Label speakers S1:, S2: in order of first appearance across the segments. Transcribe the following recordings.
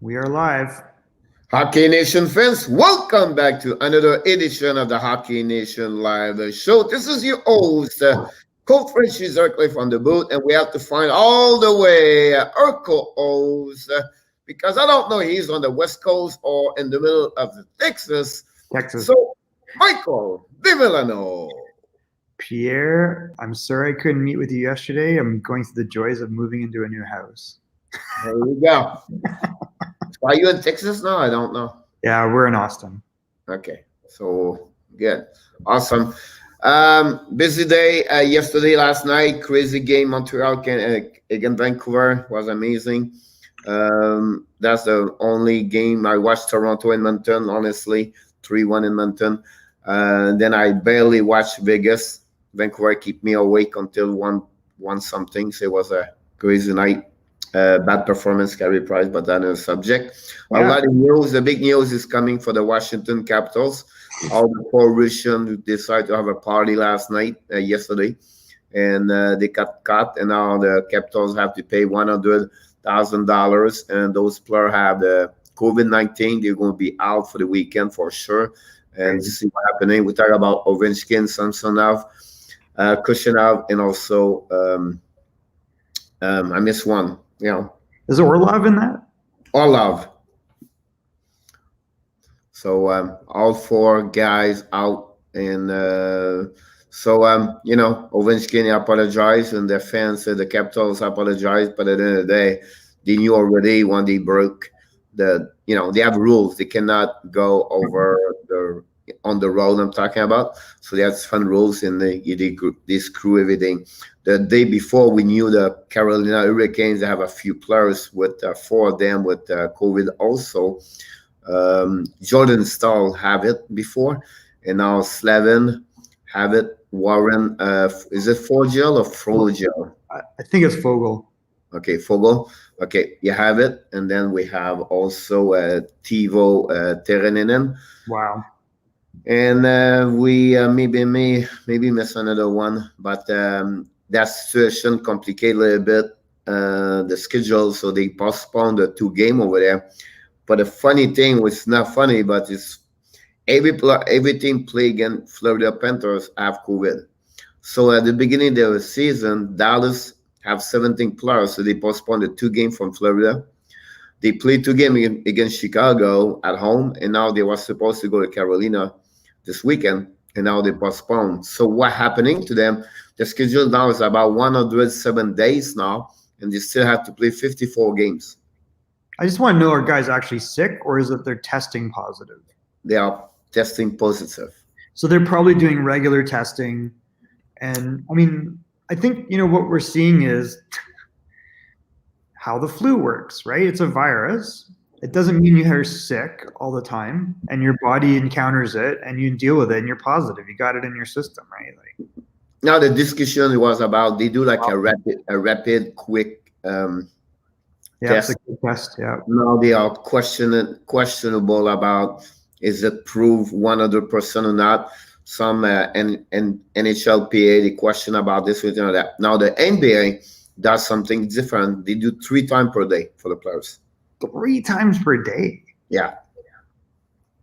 S1: We are live.
S2: Hockey Nation fans, welcome back to another edition of the Hockey Nation Live Show. This is your host, Coach Frenchie Zercliffe on the boot, and we have to find all the way our co-host because I don't know he's on the West Coast or in the middle of Texas.
S1: Texas.
S2: So, Michael De Villano.
S1: Pierre, I'm sorry I couldn't meet with you yesterday. I'm going through the joys of moving into a new house.
S2: There you go. Are you in Texas now? I don't know.
S1: Yeah, we're in Austin.
S2: Okay, so good, awesome. Busy day yesterday, last night. Crazy game. Montreal against Vancouver was amazing. That's the only game I watched. Toronto and Edmonton, honestly, 3-1 in Edmonton. Then I barely watched Vegas. Vancouver keep me awake until one something. So it was a crazy night. Bad performance, carry price, but that is a subject.
S1: Yeah.
S2: A lot of news. The big news is coming for the Washington Capitals. All the poor Russians decided to have a party last night, yesterday, and they got caught, and now the Capitals have to pay $100,000, and those players have the COVID-19. They're going to be out for the weekend for sure, and see what's happening. We talk about Ovechkin, Samsonov, Kushinov, and also I missed one.
S1: Is Orlov in that?
S2: Orlov. So all four guys out, and Ovechkin apologized, and the fans said the Capitals apologized, but at the end of the day, they knew already when they broke they have rules. They cannot go over on the road I'm talking about. So that's fun rules, and they screw everything. The day before, we knew the Carolina Hurricanes have a few players with four of them with COVID also. Jordan Stahl have it before, and now Slavin have it. Warren, is it Fogel or Frogel?
S1: I think it's Fogel.
S2: Okay, Fogel. Okay, you have it. And then we have also Teuvo Terraninen.
S1: Wow.
S2: And we maybe miss another one, but that situation complicated a little bit the schedule, so they postponed the two game over there. But the funny thing was not funny, but it's every team play against Florida Panthers have COVID. So at the beginning of the season, Dallas have 17 players, so they postponed the two game from Florida. They played two games against Chicago at home, and now they were supposed to go to Carolina this weekend, and now they postponed. So what happening to them? The schedule now is about 107 days now, and they still have to play 54 games.
S1: I just want to know, are guys actually sick, or is it they're testing positive?
S2: They are testing positive.
S1: So they're probably doing regular testing. And I mean, I think, what we're seeing is how the flu works, right? It's a virus. It doesn't mean you're sick all the time, and your body encounters it and you deal with it and you're positive. You got it in your system, right?
S2: Now the discussion was about they do like a rapid, quick test.
S1: It's a good test. Yeah.
S2: Now they are questionable about is it proof 100% or not. Some NHLPA they question about this with that. Now the NBA does something different. They do 3 times per day for the players.
S1: 3 times per day.
S2: Yeah.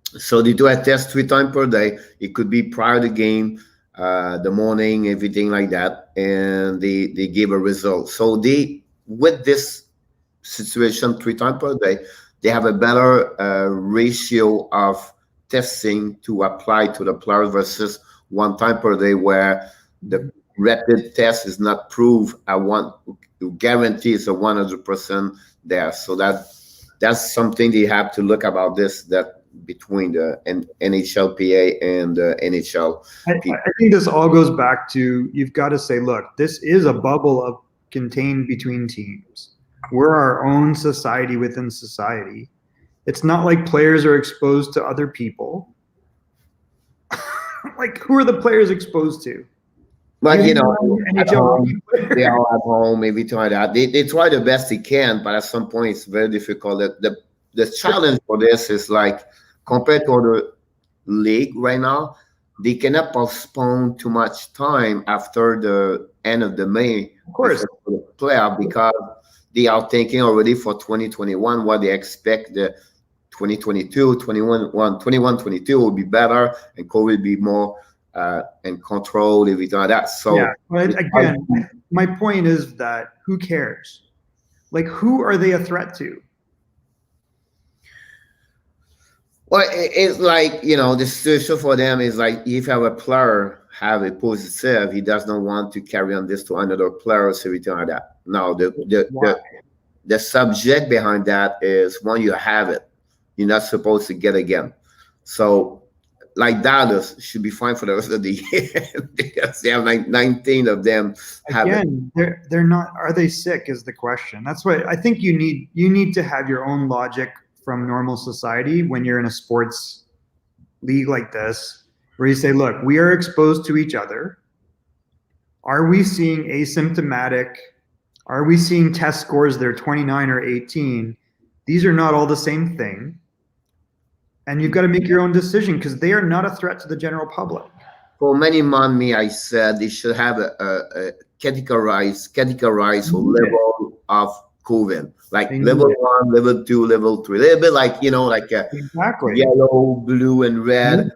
S2: So they do a test 3 times per day. It could be prior to the game, the morning, everything like that, and they give a result. So with this situation 3 times per day, they have a better ratio of testing to apply to the players versus 1 time per day, where the rapid test is not proved at one guarantees a 100% there. So that's something they have to look about this, that between the NHLPA and the NHL.
S1: I think this all goes back to, you've got to say, look, this is a bubble contained between teams. We're our own society within society. It's not like players are exposed to other people. Like, who are the players exposed to?
S2: But at home, they are at home, maybe try that. They try the best they can, but at some point it's very difficult. The challenge for this is like, compared to other league right now, they cannot postpone too much time after the end of the May.
S1: Of course.
S2: For the playoff, because they are thinking already for 2021 what they expect the 2022, 21, 22 will be better, and COVID will be more in control, everything like that. So
S1: yeah, but again, my point is that who cares? Like, who are they a threat to?
S2: Well, it's like, the situation for them is like if you have a player have a positive, he does not want to carry on this to another player or everything like that. Now, the subject behind that is when you have it, you're not supposed to get again. So, like Dallas should be fine for the rest of the year because they have like 19 of them.
S1: Again, they're not. Are they sick? Is the question. That's what I think you need. You need to have your own logic from normal society when you're in a sports league like this, where you say, look, we are exposed to each other. Are we seeing asymptomatic? Are we seeing test scores that are 29 or 18? These are not all the same thing. And you've got to make your own decision because they are not a threat to the general public.
S2: For many months, I said they should have a categorized level of COVID, like level 1, level 2, level 3, a little bit like, like
S1: exactly
S2: yellow, blue, and red.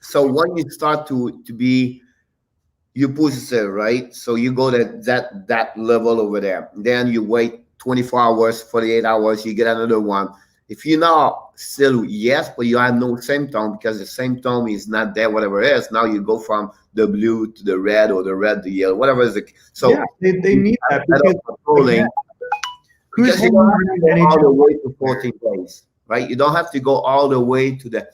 S2: So when you start to be you positive, right? So you go to that level over there. Then you wait 24 hours, 48 hours, you get another one. If you're not still yes, but you have no symptom because the symptom is not there, whatever it is, now you go from the blue to the red or the red to yellow, whatever is the so
S1: yeah, they need that because
S2: controlling. Because you don't have to go all the way to 14 days, right? You don't have to go all the way to the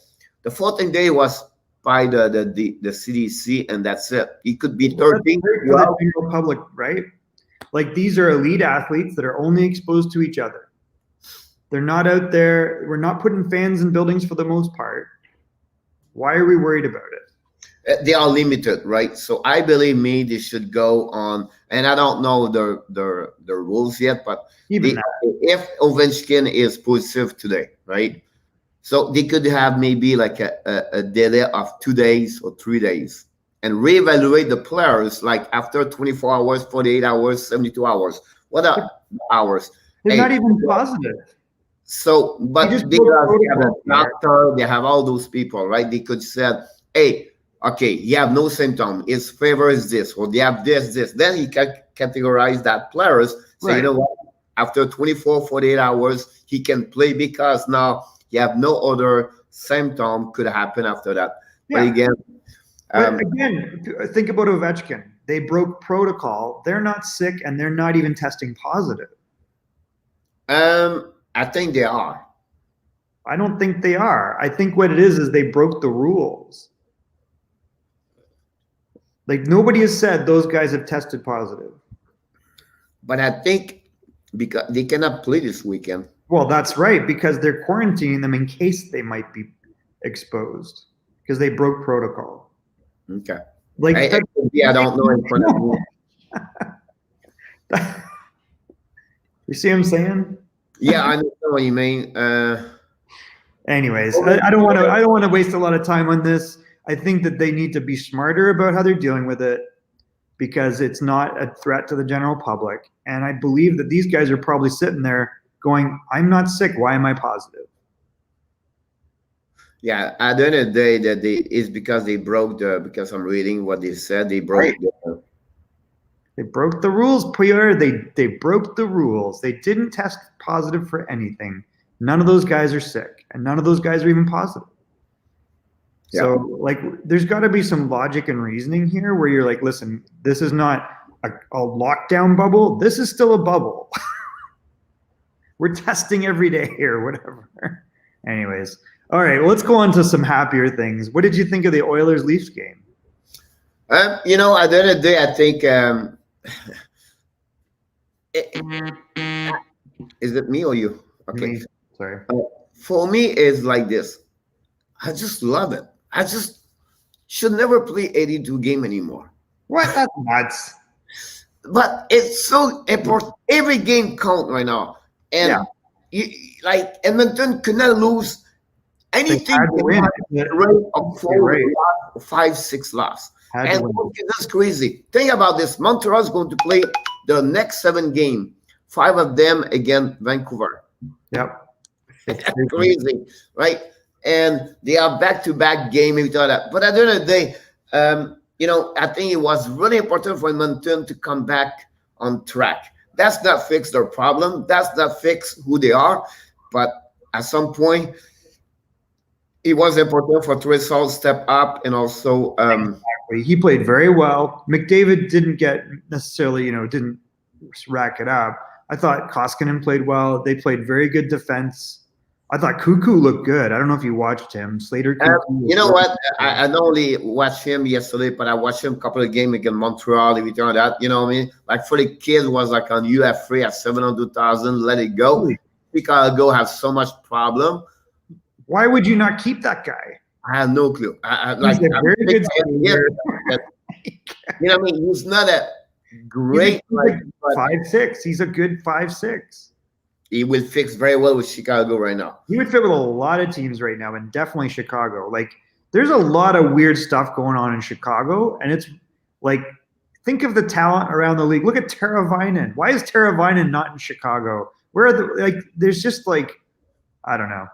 S2: 14th day was by the CDC, and that's it. It could be 13.
S1: Well, the general public, right? Like these are elite athletes that are only exposed to each other. They're not out there. We're not putting fans in buildings for the most part. Why are we worried about it?
S2: They are limited, right? So I believe they should go on, and I don't know the rules yet, but if Ovechkin is positive today, right? So they could have maybe like a delay of 2 days or 3 days and reevaluate the players like after 24 hours, 48 hours, 72 hours. What are hours?
S1: They're not even positive.
S2: So, but they have a doctor, they have all those people, right? They could say, hey, okay, you have no symptom. His favor is this, or they have this. Then he can categorize that players. So, you know what? After 24, 48 hours, he can play because now you have no other symptom could happen after that.
S1: Yeah.
S2: But
S1: again, think about Ovechkin. They broke protocol. They're not sick, and they're not even testing positive.
S2: I think they are.
S1: I don't think they are. I think what it is they broke the rules. Like nobody has said those guys have tested positive.
S2: But I think because they cannot play this weekend.
S1: Well, that's right, because they're quarantining them in case they might be exposed because they broke protocol.
S2: Okay.
S1: Like
S2: I don't know in front of me.
S1: You see what I'm saying?
S2: Yeah, I know what you mean.
S1: Anyways, I don't want to waste a lot of time on this. I think that they need to be smarter about how they're dealing with it because it's not a threat to the general public. And I believe that these guys are probably sitting there going, I'm not sick. Why am I positive?
S2: Yeah, at the end of the day, it's because they broke because I'm reading what they said. They broke
S1: They broke the rules, Pierre. They broke the rules. They didn't test positive for anything. None of those guys are sick, and none of those guys are even positive. Yeah. So, like, there's got to be some logic and reasoning here where you're like, listen, this is not a lockdown bubble. This is still a bubble. We're testing every day or whatever. Anyways, all right, well, let's go on to some happier things. What did you think of the Oilers-Leafs game?
S2: At the end of the day, I think is it me or you? Okay,
S1: me. Sorry.
S2: For me, it's like this. I just love it. I just should never play 82 game anymore.
S1: What? That's nuts.
S2: But it's so important. Every game count right now, and like Edmonton could not lose anything. Rate of 5-6 loss. And that's crazy. Think about this. Montreal is going to play the next 7 games 5 of them against Vancouver.
S1: Yep.
S2: That's crazy, right? And they are back-to-back game and all that. But at the end of the day, I think it was really important for Edmonton to come back on track. That's not fix their problem. That's not fix who they are. But at some point, it was important for Draisaitl to step up and also.
S1: Exactly. He played very well. McDavid didn't get necessarily, didn't rack it up. I thought Koskinen played well. They played very good defense. I thought Cuckoo looked good. I don't know if you watched him. Slater.
S2: You know what? I not only watched him yesterday, but I watched him a couple of games against Montreal. Everything like that. You know what I mean? Like for the kids, was like on UF3 at 700,000. Let it go. Chicago have so much problem.
S1: Why would you not keep that guy?
S2: I have no clue.
S1: He's a very good
S2: player. You know what I mean? He's not a great.
S1: He's like 5'6". He's a good 5'6".
S2: He will fix very well with Chicago right now.
S1: He would fit with a lot of teams right now, and definitely Chicago. Like, there's a lot of weird stuff going on in Chicago, and it's like, think of the talent around the league. Look at Teravainen. Why is Teravainen not in Chicago? Where are there's just like, I don't know.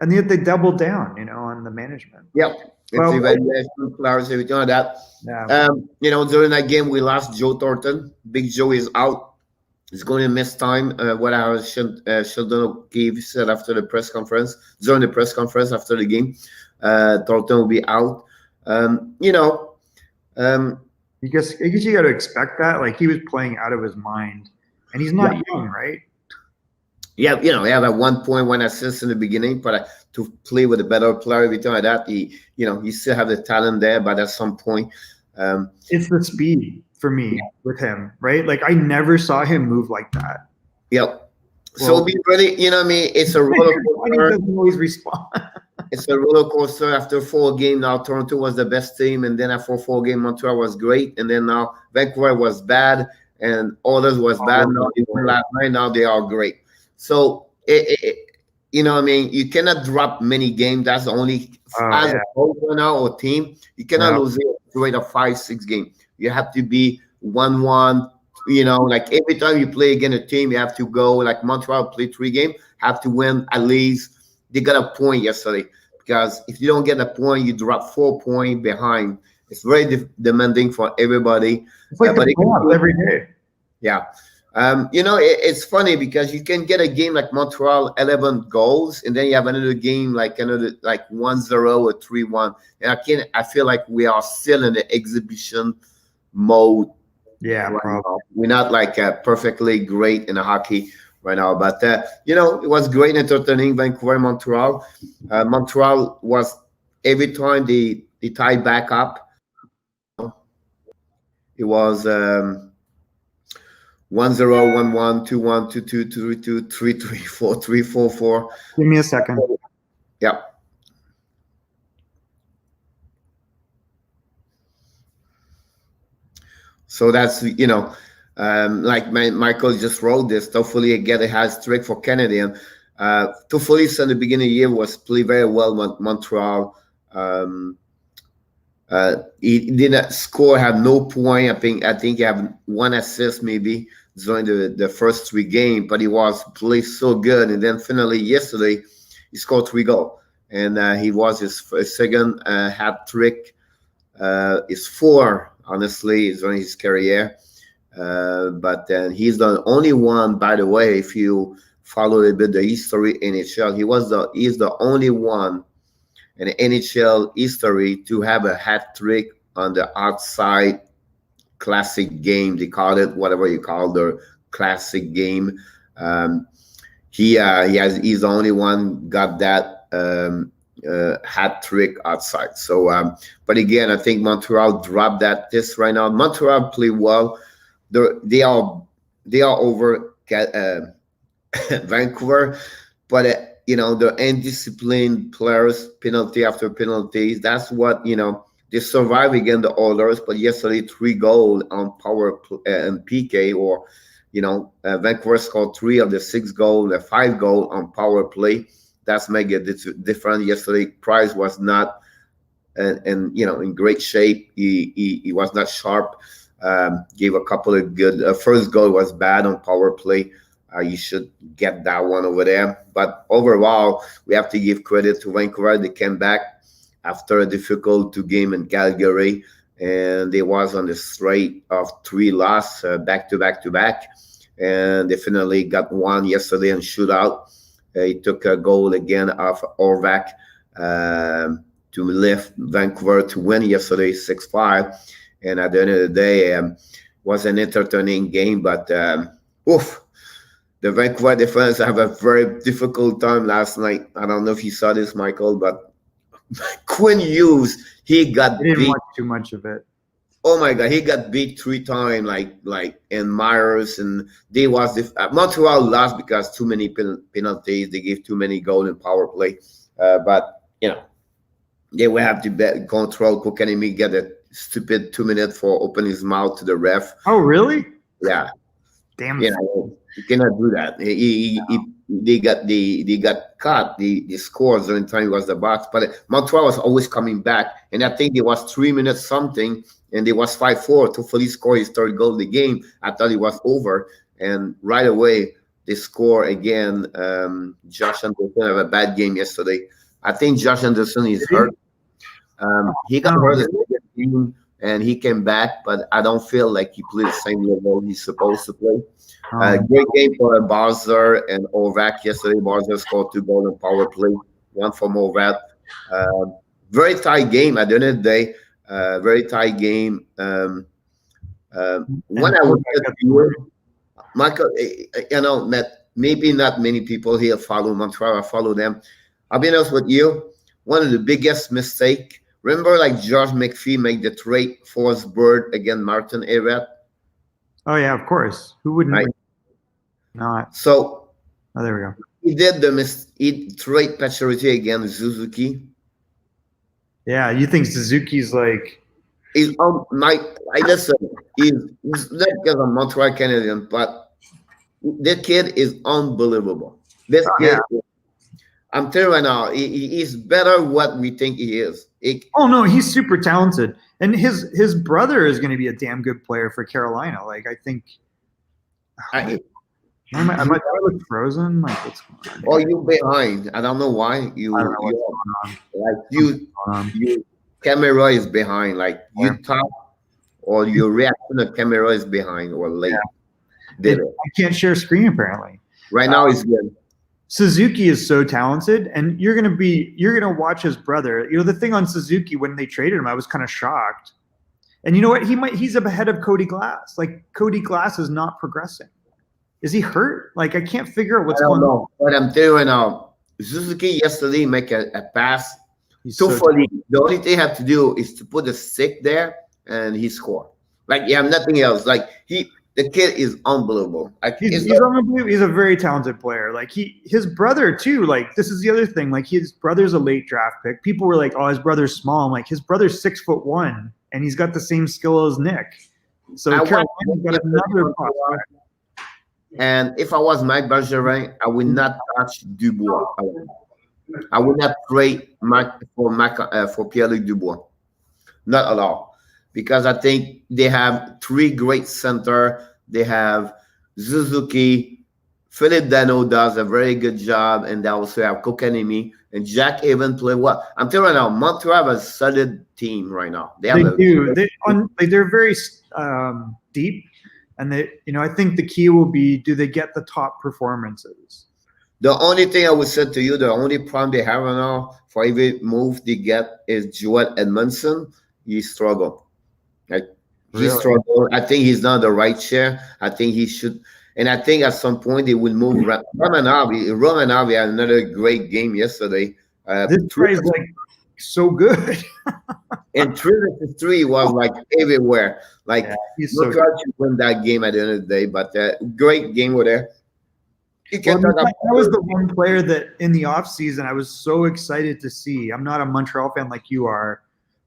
S1: And yet they doubled down, on the management.
S2: Yep. It's evaluation, players, everything like that.
S1: Yeah.
S2: During that game, we lost Joe Thornton. Big Joe is out. He's going to miss time. What I Sheldon gave said after the press conference, during the press conference after the game, Thornton will be out.
S1: I guess you got to expect that. Like, he was playing out of his mind, and he's not young, right?
S2: Yeah, he had a 1.1 assist in the beginning, but to play with a better player, everything like that, he still have the talent there, but at some point,
S1: it's the speed for me with him, right? Like, I never saw him move like that.
S2: Yep. So be ready. You know what I mean? It's a roller coaster.
S1: He doesn't always respond.
S2: It's a roller coaster. After 4 games, now Toronto was the best team, and then after 4 games, Montreal was great, and then now Vancouver was bad, and others was bad. Now last night, now they are great. So you know what I mean? You cannot drop many games. That's the only as a whole right now or team. You cannot lose it rate of 5-6 games. You have to be 1-1. Like every time you play against a team, you have to go. Like Montreal played 3 games, have to win at least. They got a point yesterday, because if you don't get a point, you drop 4 points behind. It's very demanding for everybody.
S1: It's like every day.
S2: Yeah. It's funny because you can get a game like Montreal, 11 goals, and then you have another game like 1-0 or 3-1. And I feel like we are still in the exhibition mode.
S1: Yeah,
S2: right. We're not like perfectly great in hockey right now, but it was great, entertaining. Vancouver, Montreal. Montreal was every time they tied back up. It was 1-0, 1-1, 2-1, 2-2, 2-2, 3-3, 4-3, 4-4.
S1: Give me a second.
S2: Yeah. So that's, like Michael just wrote this, Toffoli again has trick for Canadiens. Toffoli in the beginning of the year was play very well with Montreal. He didn't score, have no point. I think he had 1 assist maybe during the first 3 games, but he was played so good. And then finally yesterday, he scored 3 goals. And he was his second hat trick. His 4, honestly, during his career. But then he's the only one, by the way, if you follow a bit the history NHL, he's the only one in NHL history to have a hat trick on the outside classic game. They call it whatever you call the classic game. He's the only one got that hat trick outside. So, but again, I think Montreal dropped this right now. Montreal play well. They are over Vancouver, but the undisciplined players, penalty after penalties. That's what they survive against the others. But yesterday, 3 goals on power and PK, or Vancouver scored 3 of the 6 goals, 5 goals on power play. That's make it different. Yesterday, Price was not, in great shape. He was not sharp. Gave a couple of good. First goal was bad on power play. You should get that one over there. But overall, we have to give credit to Vancouver. They came back after a difficult 2 game in Calgary, and they was on the straight of 3 losses back to back to back, and they finally got one yesterday in shootout. He took a goal again of Orvac to lift Vancouver to win yesterday 6-5. And at the end of the day, was an entertaining game, but the Vancouver defense have a very difficult time last night. I don't know if you saw this, Michael, but Quinn Hughes, he got
S1: I didn't
S2: beat.
S1: watch too much of it.
S2: Oh my God, he got beat 3 times, in Myers, and they was Montreal lost because too many penalties. They gave too many goals in power play, but they will have to control. Kokanemi get a stupid 2 minutes for opening his mouth to the ref.
S1: Oh, really?
S2: Yeah,
S1: Damn.
S2: you cannot do that. They got caught. The scores during time was the box, but Montreal was always coming back, and I think it was 3 minutes something, and it was 5-4. Toffoli scored his third goal of the game. I thought it was over, and right away they score again. Josh Anderson had a bad game yesterday. I think Josh Anderson is hurt. He got hurt in the game, and he came back, but I don't feel like he played the same level he's supposed to play. Great game for Barzer and Orvac yesterday. Barzer scored 2 goals in power play, one from Orvac. Very tight game at the end of the day. Very tight game. When I look at you, Michael, that maybe not many people here follow Montreal. I follow them. I'll be honest with you. One of the biggest mistake. Remember, George McPhee made the trade for Bird against Martin Everett.
S1: Oh yeah, of course. Who wouldn't?
S2: Right.
S1: Not.
S2: So.
S1: Oh, there we go.
S2: He did he trade Pacioretty against Suzuki.
S1: Yeah, you think Suzuki's
S2: He's listen. He's not just a Montreal Canadian, but the kid is unbelievable. This kid.
S1: Yeah.
S2: I'm telling you right now, he's better what we think he is.
S1: Oh no, he's super talented, and his brother is going to be a damn good player for Carolina. I think. Am I look frozen? What's going on?
S2: Oh, you behind? I don't know why you.
S1: I don't know what's going on.
S2: Your camera is behind. You talk, or your reaction to camera is behind or late.
S1: Yeah. I can't share screen apparently.
S2: Right now it's good.
S1: Suzuki is so talented, and you're gonna watch his brother. The thing on Suzuki when they traded him, I was kind of shocked. And you know what? He's ahead of Cody Glass. Cody Glass is not progressing. Is he hurt? I can't figure out what's going on.
S2: But I'm telling you now, Suzuki yesterday make a pass.
S1: Toffoli.
S2: The only thing you have to do is to put the stick there, and he scored. You have nothing else. The kid is unbelievable.
S1: He's unbelievable. He's a very talented player. His brother too. This is the other thing. His brother's a late draft pick. People were oh, his brother's small. I'm his brother's 6'1", and he's got the same skill as Nick. So Carolina's got another prospect.
S2: And if I was Mike Bergevin, I would not touch Dubois. I would not trade for Pierre-Luc Dubois. Not at all. Because I think they have 3 great center. They have Suzuki. Philip Dano does a very good job, and they also have Kokanemi and Jack Even play well. I'm telling you right now, Montreal has a solid team right now. They
S1: do. They're very deep, and I think the key will be, do they get the top performances?
S2: The only thing I would say to you, the only problem they have right now for every move they get is Joel Edmondson. He struggled. He struggled. I think he's not the right chair. I think he should. And I think at some point they will move Romanovi had another great game yesterday.
S1: This guy is so good.
S2: And 3-3 was everywhere.
S1: He's so
S2: good to win that game at the end of the day. But great game over there.
S1: That was the one player that in the offseason I was so excited to see. I'm not a Montreal fan like you are,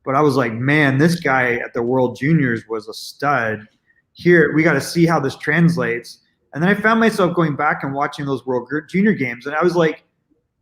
S1: but I was man, this guy at the World Juniors was a stud. Here, we got to see how this translates. And then I found myself going back and watching those World Junior games, and I was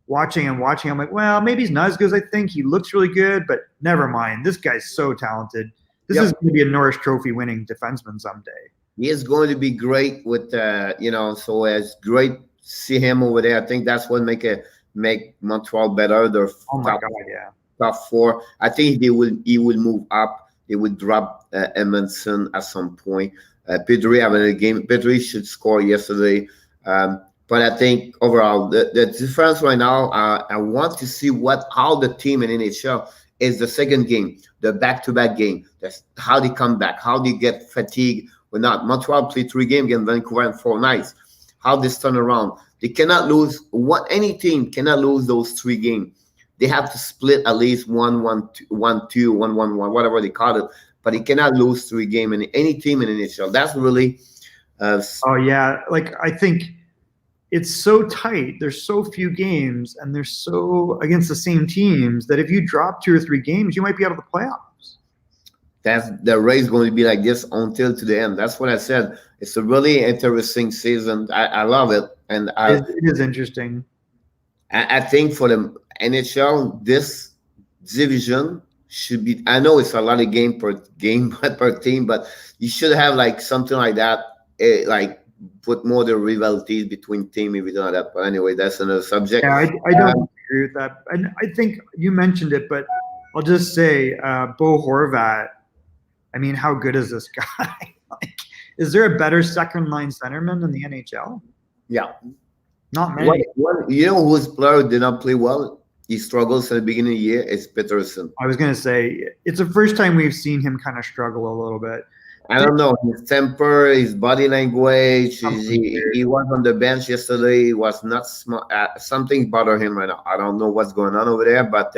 S1: watching. I'm well, maybe he's not as good as I think. He looks really good, but never mind. This guy's so talented. This is going to be a Norris Trophy winning defenseman someday.
S2: he is going to be great with so it's great to see him over there. I think that's what make Montreal better. They're
S1: Oh my God, yeah.
S2: top four. I think he will move up. They would drop Edmondson at some point. Pedri having a game. Pedri should score yesterday. But I think overall the difference right now, I want to see how the team in NHL is the second game, the back-to-back game. That's how they come back, how they get fatigued. Or not. Montreal played 3 games against Vancouver in 4 nights. How this turn around. They cannot lose. Any team cannot lose those 3 games. They have to split at least 1-1-2, 1-2, 1-1-1, whatever they call it. But they cannot lose 3 games in any team in the NHL. That's really.
S1: Oh yeah, like I think it's so tight. There's so few games, and they're so against the same teams that if you drop 2 or 3 games, you might be out of the playoffs.
S2: That's the race going to be like this until to the end. That's what I said. It's a really interesting season. I love it, and
S1: It is interesting.
S2: I think for the NHL, this division should be. I know it's a lot of game per team, but you should have like something like that, like put more the rivalities between team if you don't have that. But anyway, that's another subject.
S1: Yeah, I don't agree with that, and I think you mentioned it, but I'll just say, Bo Horvat. I mean, how good is this guy? Like, is there a better second line centerman in the NHL?
S2: Yeah.
S1: Not many.
S2: You know whose player did not play well? He struggles at the beginning of the year. It's Peterson.
S1: I was going to say, it's the first time we've seen him kind of struggle a little bit.
S2: I don't know. His temper, his body language. He was on the bench yesterday. He was not smart. Something bothered him right now. I don't know what's going on over there, but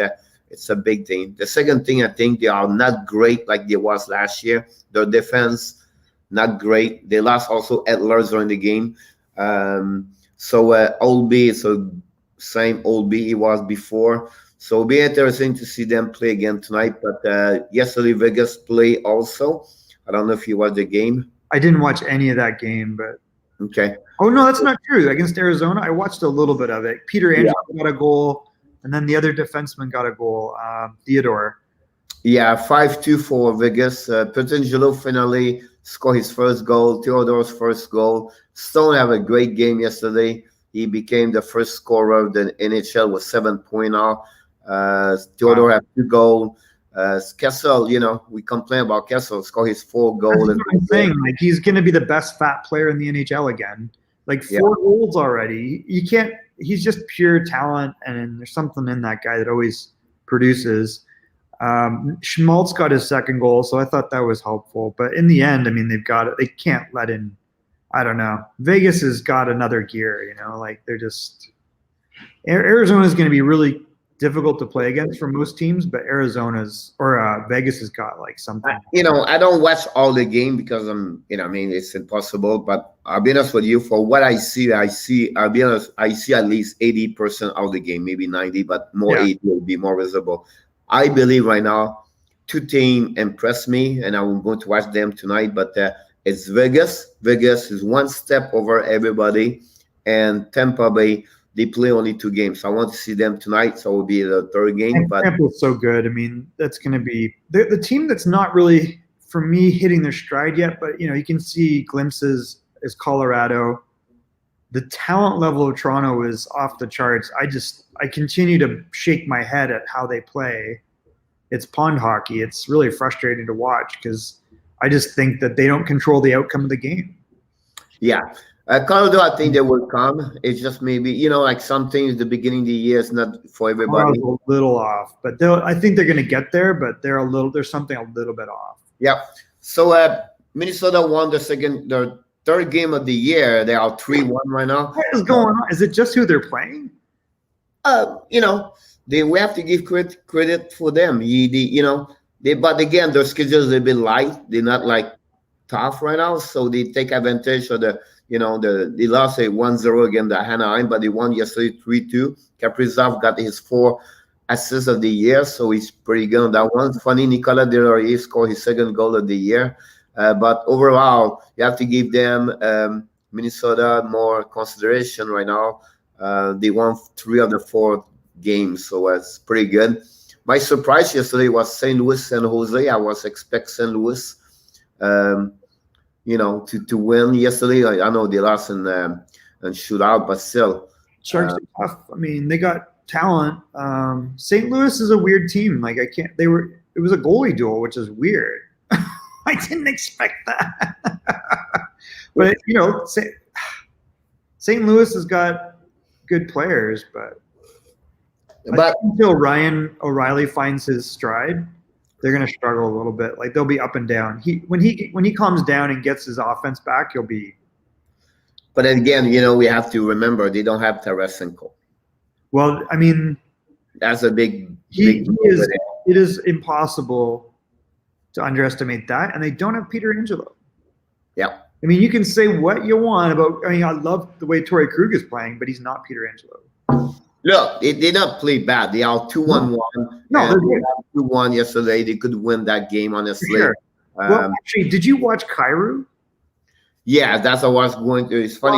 S2: it's a big thing. The second thing, I think they are not great like they was last year. Their defense, not great. They lost also Edlers during the game. So Oldby is the same Oldby he was before. So it'll be interesting to see them play again tonight. But yesterday Vegas play also. I don't know if you watched the game.
S1: I didn't watch any of that game, but
S2: okay.
S1: Oh no, that's not true. Against Arizona, I watched a little bit of it. Peter Anderson got a goal, and then the other defenseman got a goal. Theodore.
S2: Yeah, 5-2 for Vegas. Petrangelo finally scored his first goal. Theodore's first goal. Stone had a great game yesterday. He became the first scorer of the NHL with 7 points now. Theodore had 2 goals. Kessel, we complain about Kessel, score his 4 goals.
S1: That's what I'm saying. Like, he's going to be the best fat player in the NHL again. Like 4 goals already. You can't. He's just pure talent, and there's something in that guy that always produces. Schmaltz got his 2nd goal, so I thought that was helpful. But in the end, I mean, they've got it. They can't let in. I don't know. Vegas has got another gear. Like they're just. Arizona's going to be really difficult to play against for most teams, but Vegas has got like something.
S2: I don't watch all the game because it's impossible. But I'll be honest with you, for what I see, I'll be honest, I see at least 80% of the game, maybe 90, but more 80 will be more visible. I believe right now, 2 teams impress me, and I'm going to watch them tonight. But it's Vegas. Vegas is 1 step over everybody, and Tampa Bay. They play only 2 games. So I want to see them tonight. So it will be the 3rd game. But
S1: Tampa's so good. I mean, that's going to be the team that's not really, for me, hitting their stride yet. But, you can see glimpses is Colorado. The talent level of Toronto is off the charts. I continue to shake my head at how they play. It's pond hockey. It's really frustrating to watch because I just think that they don't control the outcome of the game.
S2: Yeah. Colorado, I think they will come. It's just maybe, like some things, the beginning of the year is not for everybody.
S1: A little off, but I think they're going to get there, but there's something a little bit off.
S2: Yeah. So Minnesota won the 3rd game of the year. They are 3-1 right now.
S1: What is going on? Is it just who they're playing?
S2: We have to give credit for them. But again, their schedule is a bit light. They're not like tough right now, so they take advantage of the. They lost 1-0 against the Anaheim, but they won yesterday 3-2. Kaprizov got his 4 assists of the year, so he's pretty good on that one. Funny, Nicolas Deslauriers scored his 2nd goal of the year. But overall, you have to give them Minnesota more consideration right now. They won 3 of the 4 games, so it's pretty good. My surprise yesterday was St. Louis and Jose. I was expecting St. Louis. to win yesterday. I know they lost in shootout, but still.
S1: Sharks are tough. I mean, they got talent. St. Louis is a weird team. Like it was a goalie duel, which is weird. I didn't expect that. But St. Louis has got good players, but until Ryan O'Reilly finds his stride, they're going to struggle a little bit. Like they'll be up and down. When he calms down and gets his offense back, he'll be.
S2: But again, we have to remember they don't have Tarasenko.
S1: Well, I mean,
S2: that's a big.
S1: It is impossible to underestimate that, and they don't have Peter Angelo.
S2: Yeah.
S1: I mean, you can say what you want about. I mean, I love the way Torrey Krug is playing, but he's not Peter Angelo.
S2: Look, they did not play bad. They are 2-1-1.
S1: No, they're
S2: 2-1 yesterday. They could win that game, honestly.
S1: Sure. Well, actually, did you watch Kyrou?
S2: Yeah, that's what I was going to. It's funny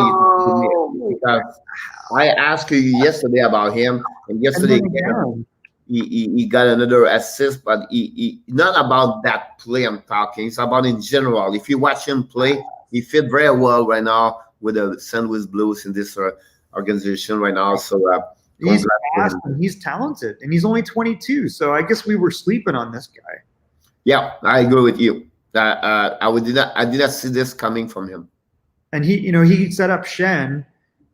S2: because I asked you yesterday about him, and yesterday he got another assist, but he not about that play I'm talking. It's about in general. If you watch him play, he fit very well right now with the St. Louis Blues in this organization right now. So
S1: he's fast and he's talented, and he's only 22. So I guess we were sleeping on this guy.
S2: Yeah, I agree with you. I did not see this coming from him.
S1: And he set up Shen.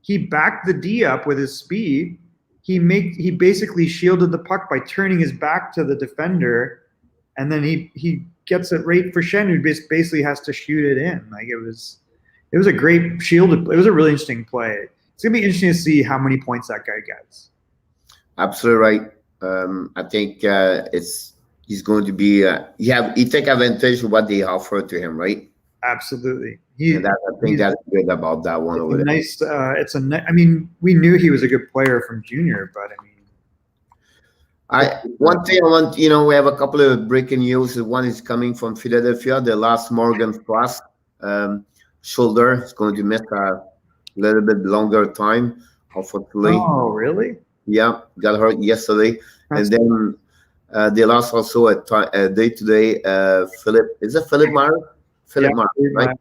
S1: He backed the D up with his speed. He basically shielded the puck by turning his back to the defender, and then he gets it right for Shen, who basically has to shoot it in. Like it was a great shielded. It was a really interesting play. It's gonna be interesting to see how many points that guy gets.
S2: Absolutely right. I think he's going to be. He take advantage of what they offer to him, right?
S1: Absolutely.
S2: I think that's good about that one over there.
S1: Nice. I mean, we knew he was a good player from junior, but I mean,
S2: one thing I want, we have a couple of breaking news. One is coming from Philadelphia. They lost Morgan Frost shoulder. It's going to miss a little bit longer time, unfortunately.
S1: Oh, really?
S2: Yeah, got hurt yesterday, and then they lost also a day today. Philip, is it Philip Myers? Philip Myers, right?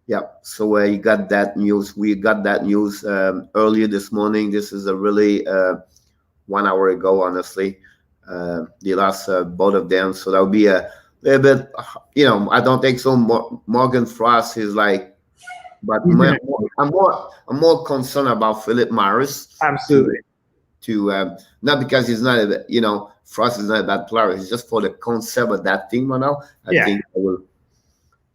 S2: Yeah. So we got that news. We got that news earlier this morning. This is a really 1 hour ago, honestly. They lost both of them, so that would be a little bit. I don't think so. Morgan Frost is like, but I'm more concerned about Philip Myers.
S1: Absolutely.
S2: To not because he's not, Frost is not a bad player. It's just for the concept of that team right now. I think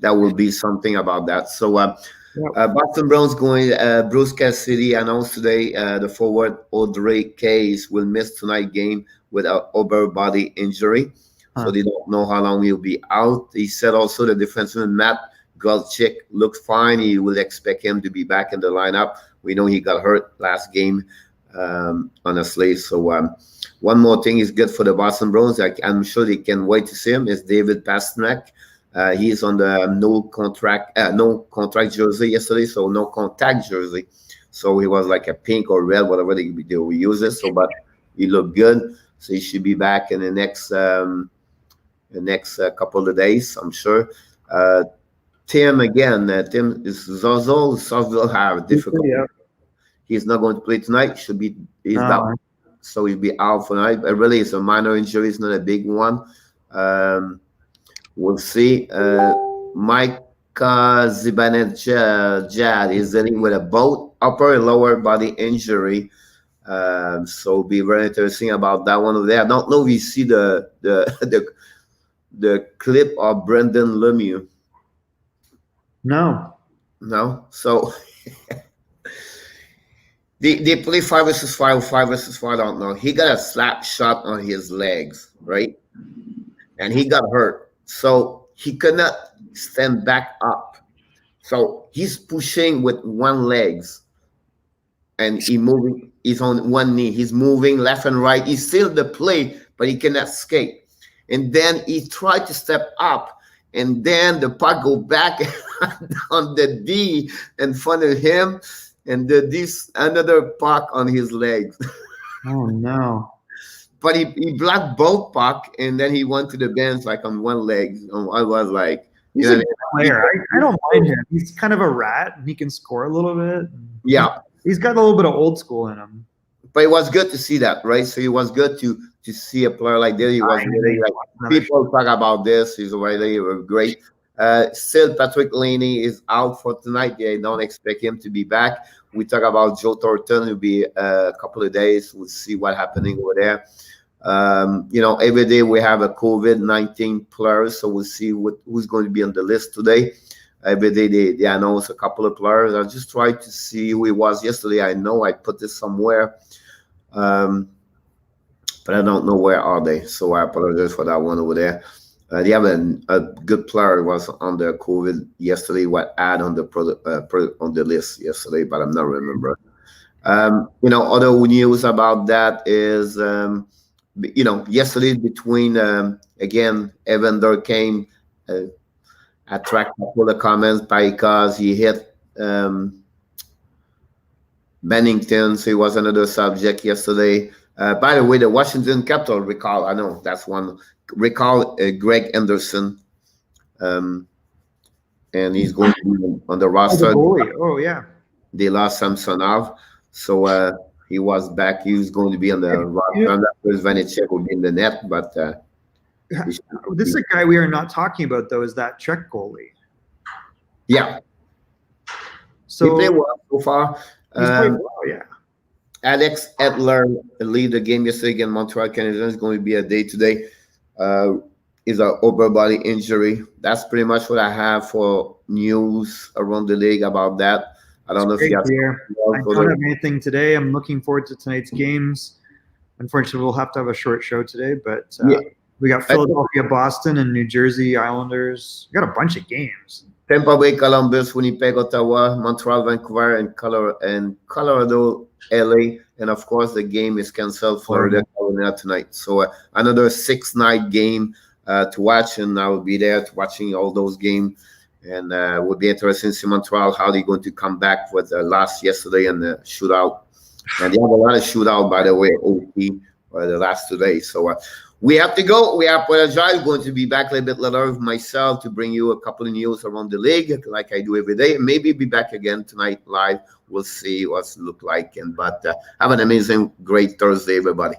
S2: that will be something about that. So Boston Bruins going. Bruce Cassidy announced today the forward Audrey Case will miss tonight's game with an upper body injury. So they don't know how long he'll be out. He said also the defenseman Matt Gulchik looks fine. He will expect him to be back in the lineup. We know he got hurt last game, honestly. So one more thing is good for the Boston Bruins. I'm sure they can wait to see him. Is David Pastrnak. He's on the no contract jersey yesterday, so no contact jersey. So he was like a pink or red, whatever they will use it. So, but he looked good. So he should be back in the next couple of days, I'm sure. Tim is Zozo. Zozo have difficult. Yeah. He's not going to play tonight. He's out. So he'll be out for tonight. But really, it's a minor injury. It's not a big one. We'll see. Mike Zibanejad is dealing with a both upper and lower body injury. So be very interesting about that one over there. I don't know if you see the clip of Brendan Lemieux.
S1: No.
S2: So they play 5 versus 5. 5 versus 5. I don't know. He got a slap shot on his legs, right? And he got hurt. So he could not stand back up. So he's pushing with one leg and he's on one knee. He's moving left and right. He's still the play, but he cannot skate. And then he tried to step up, and then the puck go back on the D in front of him, and this another puck on his legs.
S1: Oh no.
S2: But he blocked both puck, and then he went to the bench like on one leg. I was like,
S1: He's
S2: You know
S1: a
S2: what
S1: good
S2: I mean?
S1: player. I don't mind him. He's kind of a rat, and he can score a little bit.
S2: Yeah,
S1: He's got a little bit of old school in him.
S2: but it was good to see that, right? So it was good to see a player like this. He was really like, people talk about this. He's really great. Still, Patrick Laney is out for tonight. They don't expect him to be back. We talk about Joe Thornton. It'll be a couple of days. We'll see what's happening over there. Every day we have a COVID-19 player, so we'll see who's going to be on the list today. Every day they announce a couple of players. I just tried to see who it was yesterday. I know I put this somewhere, but I don't know where are they. So I apologize for that one over there. They have a good player who was on the COVID yesterday. What add on the on the list yesterday, but I'm not remember. Other news about that is yesterday between again Evander came. Attract a couple of comments because he hit Bennington, so he was another subject yesterday. By the way, the Washington Capitol recall, I know that's one, recall Greg Anderson, and he's going to be on the roster.
S1: Oh, yeah.
S2: They lost Samsonov, so he was back. He was going to be on the roster. Vanecek will be in the net, but
S1: this is a guy we are not talking about, though, is that Czech goalie.
S2: Yeah.
S1: So
S2: he played well so far.
S1: He's played well, yeah.
S2: Alex Edler lead the game yesterday against Montreal Canadiens. Is going to be a day today. Is an upper body injury. That's pretty much what I have for news around the league about that. I don't know if you have.
S1: I don't have anything today. I'm looking forward to tonight's games. Unfortunately, we'll have to have a short show today, but we got Philadelphia, Boston, and New Jersey Islanders. We got a bunch of games.
S2: Tampa Bay, Columbus, Winnipeg, Ottawa, Montreal, Vancouver, and Colorado, LA. And of course, the game is canceled. Florida, Carolina tonight. So another 6-night game to watch, and I will be there watching all those games. And will be interesting to see Montreal how they're going to come back with the loss yesterday and the shootout. And they have a lot of shootout, by the way, OT for the last 2 days. So we have to go. We apologize. Going to be back a little bit later with myself to bring you a couple of news around the league, like I do every day. Maybe be back again tonight live. We'll see what's look like. But have an amazing, great Thursday, everybody.